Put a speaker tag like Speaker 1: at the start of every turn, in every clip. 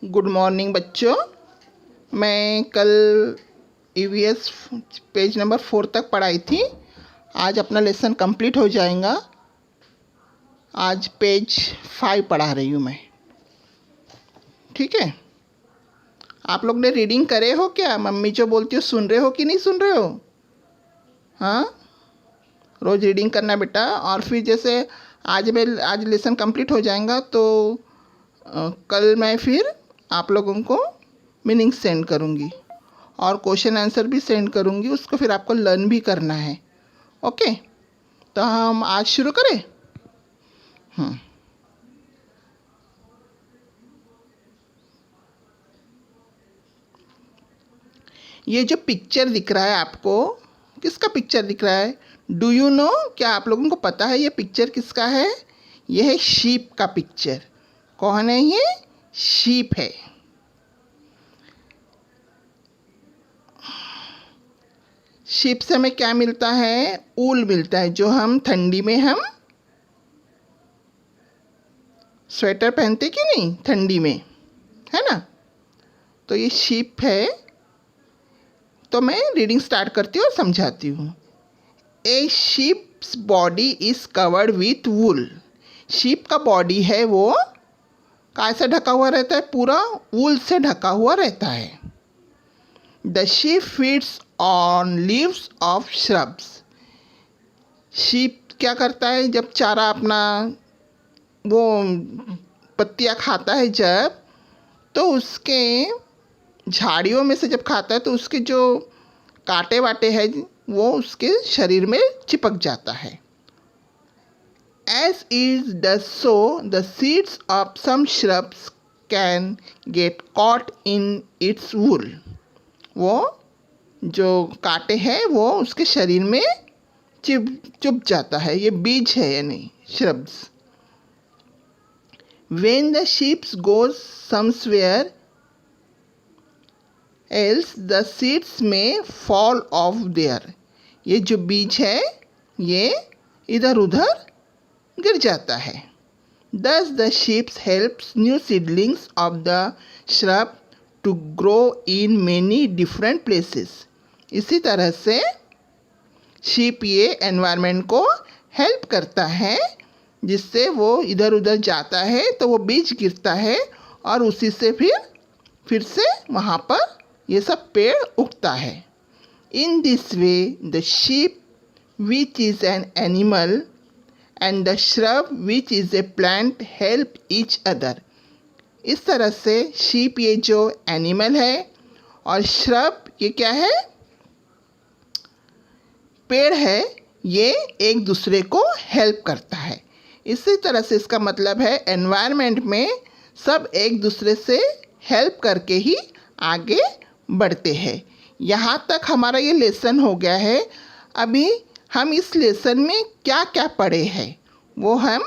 Speaker 1: Good morning बच्चों। मैं कल ईवीएस पेज नंबर 4 तक पढ़ाई थी। आज अपना लेसन कंप्लीट हो जाएगा। आज पेज 5 पढ़ा रही हूँ मैं। ठीक है, आप लोग ने रीडिंग करे हो क्या? मम्मी जो बोलती हो सुन रहे हो कि नहीं सुन रहे हो? हाँ, रोज़ रीडिंग करना बेटा। और फिर जैसे आज लेसन कंप्लीट हो जाएगा तो कल मैं फिर आप लोगों को मीनिंग सेंड करूँगी और क्वेश्चन आंसर भी सेंड करूँगी। उसको फिर आपको लर्न भी करना है। ओके, तो हम आज शुरू करें। ये जो पिक्चर दिख रहा है आपको, किसका पिक्चर दिख रहा है? Do you know? क्या आप लोगों को पता है ये पिक्चर किसका है? ये है शीप का पिक्चर। कौन है ये? शीप है। शीप से हमें क्या मिलता है? ऊल मिलता है, जो हम ठंडी में हम स्वेटर पहनते कि नहीं ठंडी में, है ना? तो ये शीप है। तो मैं रीडिंग स्टार्ट करती हूँ और समझाती हूँ। A sheep's body is covered with wool. Sheep का बॉडी है वो कैसे ढका हुआ रहता है? पूरा वूल से ढका हुआ रहता है। The sheep feeds on leaves of shrubs. Sheep क्या करता है? जब चारा अपना वो पत्तियाँ खाता है जब, तो उसके झाड़ियों में से जब खाता है तो उसके जो कांटे वाटे हैं वो उसके शरीर में चिपक जाता है। As it does so, the seeds of some shrubs can get caught in its wool. वो जो कांटे हैं वो उसके शरीर में चुप जाता है। ये बीज है यानी shrubs. When the sheep goes somewhere else, the seeds may fall off there. ये जो बीज है ये इधर उधर गिर जाता है। Thus the sheep helps new seedlings of the shrub to grow in many different places. इसी तरह से शीप ये एनवायरनमेंट को हेल्प करता है, जिससे वो इधर उधर जाता है तो वो बीज गिरता है और उसी से फिर से वहाँ पर ये सब पेड़ उगता है। In this way the sheep, which is an animal, and the shrub, which is a plant, help each other. इस तरह से शीप ये जो एनिमल है और श्रब ये क्या है? पेड़ है। ये एक दूसरे को हेल्प करता है। इसी तरह से इसका मतलब है एनवायरनमेंट में सब एक दूसरे से हेल्प करके ही आगे बढ़ते हैं। यहाँ तक हमारा ये लेसन हो गया है। अभी हम इस लेसन में क्या क्या पढ़े हैं वो हम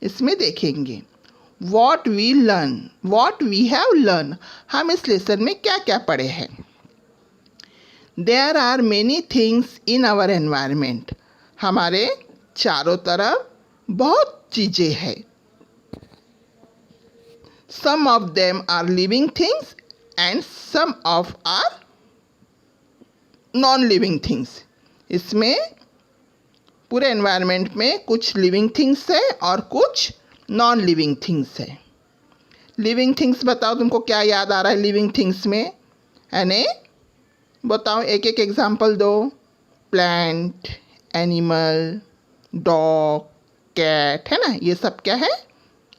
Speaker 1: इसमें देखेंगे। What we learn, what we have learn, हम इस लेसन में क्या क्या पढ़े हैं। There are many things in our environment. हमारे चारों तरफ बहुत चीज़ें हैं। Some of them are living things and some of are non living things. इसमें पूरे एनवायरनमेंट में कुछ लिविंग थिंग्स है और कुछ नॉन लिविंग थिंग्स है। लिविंग थिंग्स बताओ, तुमको क्या याद आ रहा है लिविंग थिंग्स में? यानी बताओ, एक एक एग्जांपल दो। प्लांट, एनिमल, डॉग, कैट, है ना? ये सब क्या है?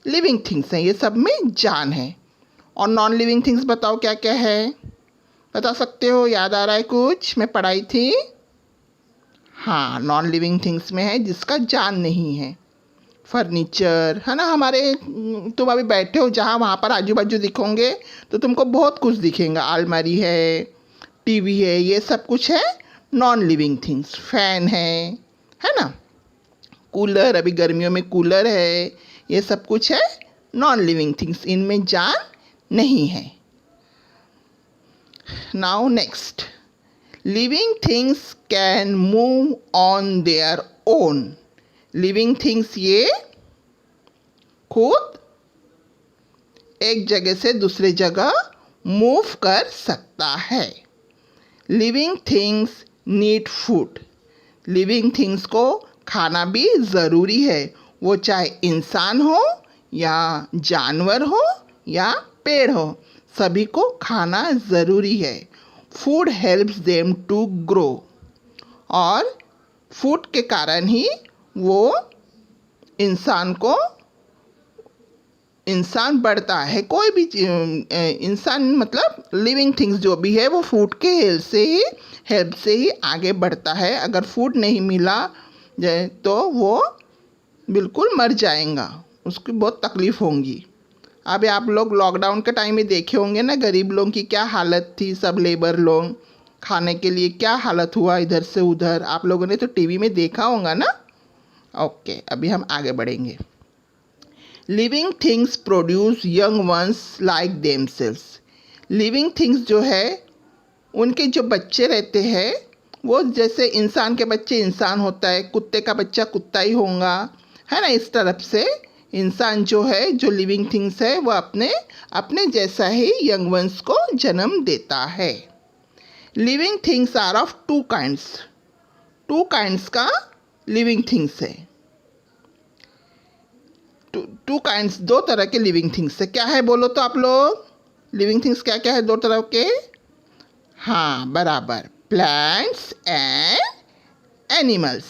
Speaker 1: लिविंग थिंग्स हैं। ये सब में जान है। और नॉन लिविंग थिंग्स बताओ क्या क्या है? बता सकते हो? याद आ रहा है कुछ? मैं पढ़ाई थी। हाँ, नॉन लिविंग थिंग्स में है जिसका जान नहीं है। फर्नीचर, है ना? हमारे तुम अभी बैठे हो जहाँ, वहाँ पर आजू बाजू दिखोगे तो तुमको बहुत कुछ दिखेगा। अलमारी है, टीवी है, ये सब कुछ है नॉन लिविंग थिंग्स। फैन है ना? कूलर, अभी गर्मियों में कूलर है, ये सब कुछ है नॉन लिविंग थिंग्स। इनमें जान नहीं है। Now next, living things can move on their own. Living things ये खुद एक जगह से दूसरे जगह मूव कर सकता है। Living things need food. Living things को खाना भी ज़रूरी है, वो चाहे इंसान हो या जानवर हो या पेड़ हो, सभी को खाना ज़रूरी है। Food helps them to grow, और फूड के कारण ही वो इंसान बढ़ता है। कोई भी इंसान मतलब लिविंग थिंग्स जो भी है वो फूड के हेल्प से ही आगे बढ़ता है। अगर फूड नहीं मिला जाए तो वो बिल्कुल मर जाएगा, उसकी बहुत तकलीफ़ होंगी। अभी आप लोग लॉकडाउन के टाइम में देखे होंगे ना, गरीब लोगों की क्या हालत थी। सब लेबर लोग खाने के लिए क्या हालत हुआ इधर से उधर, आप लोगों ने तो टीवी में देखा होगा ना। ओके, अभी हम आगे बढ़ेंगे। Living things produce young ones like themselves. Living things जो है उनके जो बच्चे रहते हैं वो जैसे इंसान के बच्चे इंसान होता है, कुत्ते का बच्चा कुत्ता ही होगा, है ना। इस तरफ से इंसान जो है, जो लिविंग थिंग्स है, वो अपने जैसा ही यंग वंस को जन्म देता है। Living things are of two kinds का लिविंग थिंग्स है। टू काइंड्स, दो तरह के लिविंग थिंग्स है। क्या है बोलो तो आप लोग, लिविंग थिंग्स क्या क्या है दो तरह के? हाँ बराबर, plants and animals.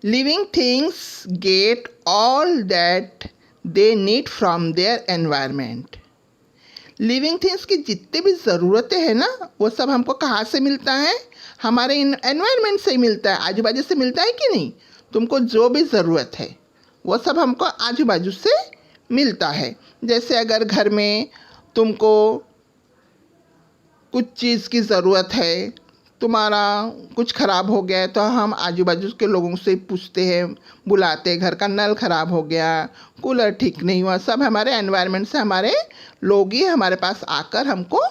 Speaker 1: Living things get all that they need from their environment. Living things की जितने भी ज़रूरतें हैं ना, वो सब हमको कहाँ से मिलता है? हमारे एनवायरनमेंट से ही मिलता है, आजू बाजू से मिलता है कि नहीं। तुमको जो भी ज़रूरत है वो सब हमको आजू बाजू से मिलता है। जैसे अगर घर में तुमको कुछ चीज़ की ज़रूरत है, तुम्हारा कुछ ख़राब हो गया है, तो हम आजू बाजू के लोगों से पूछते हैं, बुलाते हैं। घर का नल ख़राब हो गया, कूलर ठीक नहीं हुआ, सब हमारे एनवायरनमेंट से हमारे लोग ही हमारे पास आकर हमको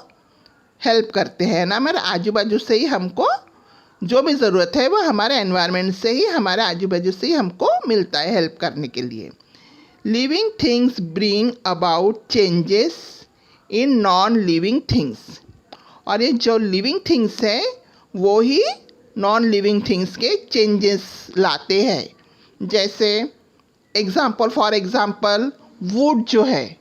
Speaker 1: हेल्प करते हैं ना। हमारे आजू बाजू से ही हमको जो भी ज़रूरत है वो हमारे एनवायरनमेंट से ही, हमारे आजू बाजू से ही हमको मिलता है हेल्प करने के लिए। Living things bring about changes in non living things. और ये जो लिविंग थिंग्स है वो ही नॉन लिविंग थिंग्स के चेंजेस लाते हैं। जैसे फॉर एग्ज़ाम्पल वुड जो है,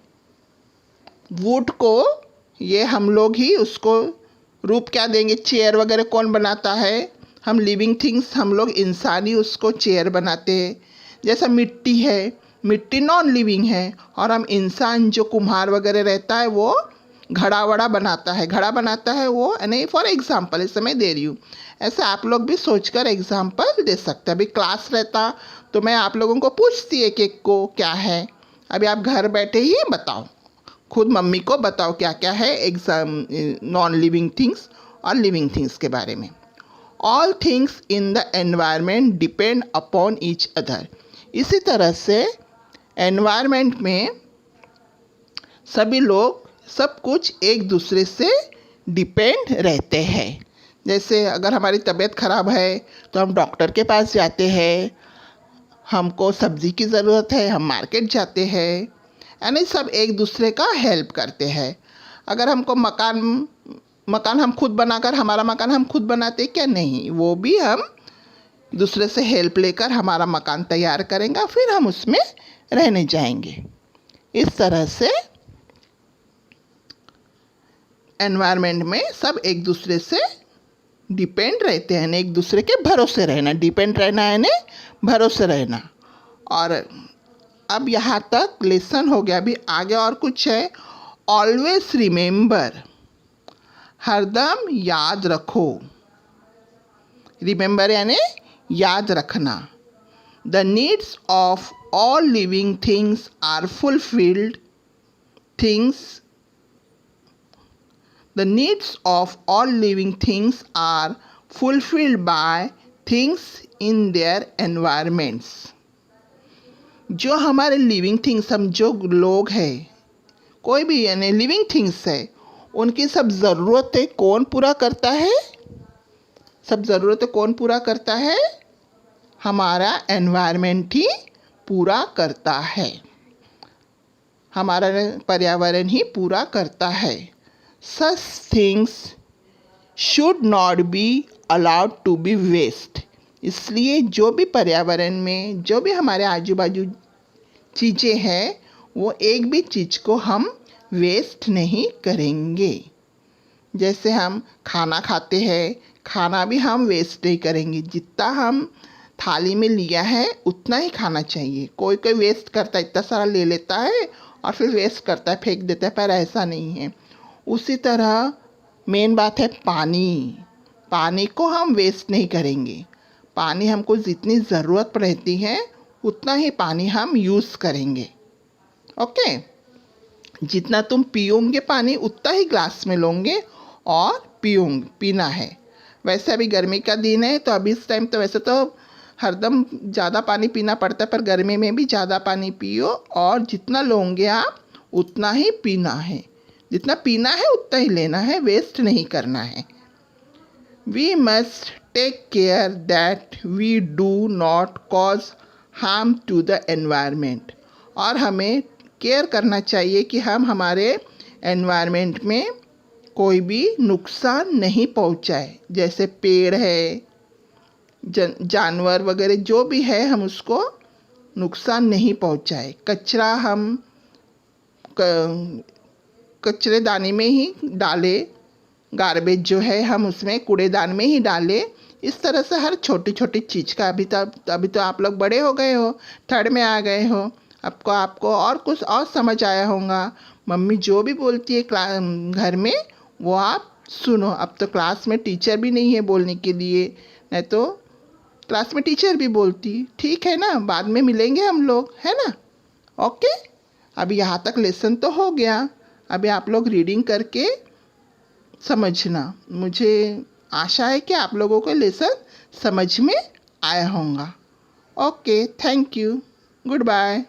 Speaker 1: वुड को ये हम लोग ही उसको रूप क्या देंगे? चेयर वगैरह कौन बनाता है? हम लिविंग थिंग्स, हम लोग इंसान ही उसको चेयर बनाते हैं। जैसा मिट्टी है, मिट्टी नॉन लिविंग है, और हम इंसान जो कुम्हार वगैरह रहता है वो घड़ा वड़ा बनाता है वो, यानी फॉर एग्ज़ाम्पल इस समय दे रही हूँ। ऐसे आप लोग भी सोचकर एग्ज़ाम्पल दे सकते हैं। अभी क्लास रहता तो मैं आप लोगों को पूछती है कि को क्या है। अभी आप घर बैठे ही बताओ, खुद मम्मी को बताओ क्या क्या है नॉन लिविंग थिंग्स और लिविंग थिंग्स के बारे में। All things in the environment depend upon each other. इसी तरह से एनवायरनमेंट में सभी लोग, सब कुछ एक दूसरे से डिपेंड रहते हैं। जैसे अगर हमारी तबीयत ख़राब है तो हम डॉक्टर के पास जाते हैं, हमको सब्ज़ी की ज़रूरत है हम मार्केट जाते हैं, यानी सब एक दूसरे का हेल्प करते हैं। अगर हमको मकान हम खुद बनाकर, हमारा मकान हम खुद बनाते क्या? नहीं, वो भी हम दूसरे से हेल्प लेकर हमारा मकान तैयार करेंगे, फिर हम उसमें रहने जाएंगे। इस तरह से एनवायरनमेंट में सब एक दूसरे से डिपेंड रहते हैं, एक दूसरे के भरोसे रहना। डिपेंड रहना यानी भरोसे रहना। और अब यहाँ तक लेसन हो गया। अभी आगे और कुछ है। ऑलवेज रिमेंबर, हरदम याद रखो। रिमेंबर यानी याद रखना। The needs of all living things are fulfilled things. The needs of all living things are fulfilled by things in their environments. जो हमारे लिविंग थिंग्स, हम जो लोग हैं, कोई भी यानी लिविंग थिंग्स है, उनकी सब ज़रूरतें कौन पूरा करता है? सब ज़रूरतें कौन पूरा करता है? हमारा एनवायरनमेंट ही पूरा करता है। हमारा पर्यावरण ही पूरा करता है। Such things should not be allowed to be waste. इसलिए जो भी पर्यावरण में जो भी हमारे आजू बाजू चीज़ें हैं वो एक भी चीज़ को हम वेस्ट नहीं करेंगे। जैसे हम खाना खाते हैं, खाना भी हम वेस्ट नहीं करेंगे। जितना हम थाली में लिया है उतना ही खाना चाहिए। कोई कोई वेस्ट करता है, इतना सारा ले लेता है और फिर वेस्ट करता है, फेंक देता है, पर ऐसा नहीं है। उसी तरह मेन बात है पानी। पानी को हम वेस्ट नहीं करेंगे। पानी हमको जितनी ज़रूरत रहती है उतना ही पानी हम यूज़ करेंगे। ओके, जितना तुम पियोगे पानी उतना ही ग्लास में लोगे और पीना है। वैसे अभी गर्मी का दिन है तो अभी इस टाइम तो वैसे तो हरदम ज़्यादा पानी पीना पड़ता है, पर गर्मी में भी ज़्यादा पानी पियो और जितना लोगे आप उतना ही पीना है। जितना पीना है उतना ही लेना है, वेस्ट नहीं करना है। We must take care that we do not cause harm to the environment. और हमें केयर करना चाहिए कि हम हमारे एनवायरनमेंट में कोई भी नुकसान नहीं पहुंचाए। जैसे पेड़ है, जानवर वगैरह जो भी है, हम उसको नुकसान नहीं पहुंचाए। कचरा हम कचरेदानी में ही डालें, गार्बेज जो है हम उसमें कूड़ेदान में ही डालें। इस तरह से हर छोटी छोटी चीज़ का अभी तो आप लोग बड़े हो गए हो, थर्ड में आ गए हो, आपको और कुछ और समझ आया होगा। मम्मी जो भी बोलती है घर में वो आप सुनो। अब तो क्लास में टीचर भी नहीं है बोलने के लिए, नहीं तो क्लास में टीचर भी बोलती। ठीक है ना, बाद में मिलेंगे हम लोग, है ना। ओके, अभी यहाँ तक लेसन तो हो गया। अभी आप लोग रीडिंग करके समझना। मुझे आशा है कि आप लोगों को लेसन समझ में आया होगा। Okay, thank you, good bye.